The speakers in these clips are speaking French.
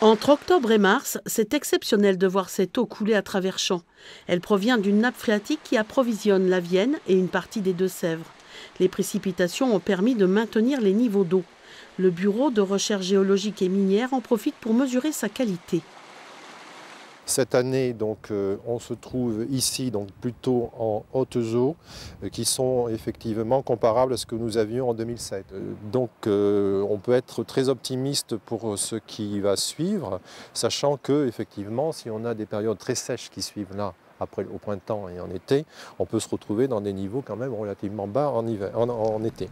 Entre octobre et mars, c'est exceptionnel de voir cette eau couler à travers champs. Elle provient d'une nappe phréatique qui approvisionne la Vienne et une partie des Deux-Sèvres. Les précipitations ont permis de maintenir les niveaux d'eau. Le Bureau de recherche géologique et minière en profite pour mesurer sa qualité. Cette année, on se trouve ici plutôt en hautes eaux qui sont effectivement comparables à ce que nous avions en 2007. On peut être très optimiste pour ce qui va suivre, sachant que effectivement, si on a des périodes très sèches qui suivent là, après au printemps et en été, on peut se retrouver dans des niveaux quand même relativement bas en été.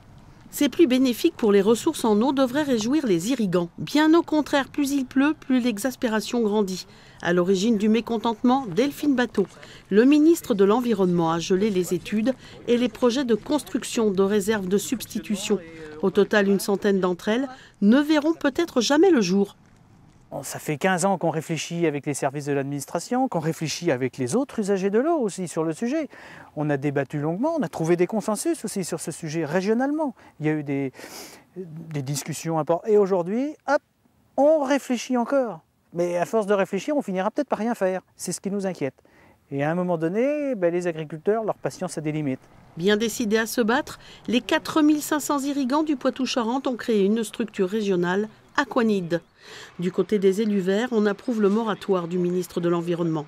Ces pluies bénéfiques pour les ressources en eau devraient réjouir les irrigants. Bien au contraire, plus il pleut, plus l'exaspération grandit. À l'origine du mécontentement, Delphine Batho. Le ministre de l'Environnement a gelé les études et les projets de construction de réserves de substitution. Au total, une centaine d'entre elles ne verront peut-être jamais le jour. Ça fait 15 ans qu'on réfléchit avec les services de l'administration, qu'on réfléchit avec les autres usagers de l'eau aussi sur le sujet. On a débattu longuement, on a trouvé des consensus aussi sur ce sujet régionalement. Il y a eu des discussions importantes. Et aujourd'hui, hop, on réfléchit encore. Mais à force de réfléchir, on finira peut-être par rien faire. C'est ce qui nous inquiète. Et à un moment donné, les agriculteurs, leur patience a des limites. Bien décidés à se battre, les 4500 irrigants du Poitou-Charentes ont créé une structure régionale, Aquanid. Du côté des élus verts, on approuve le moratoire du ministre de l'Environnement.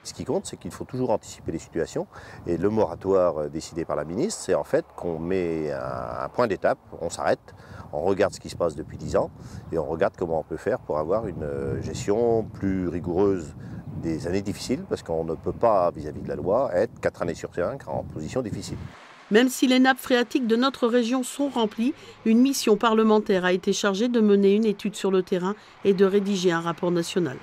Ce qui compte, c'est qu'il faut toujours anticiper les situations. Et le moratoire décidé par la ministre, c'est en fait qu'on met un point d'étape, on s'arrête, on regarde ce qui se passe depuis 10 ans et on regarde comment on peut faire pour avoir une gestion plus rigoureuse des années difficiles, parce qu'on ne peut pas, vis-à-vis de la loi, être 4 années sur 5 en position difficile. Même si les nappes phréatiques de notre région sont remplies, une mission parlementaire a été chargée de mener une étude sur le terrain et de rédiger un rapport national.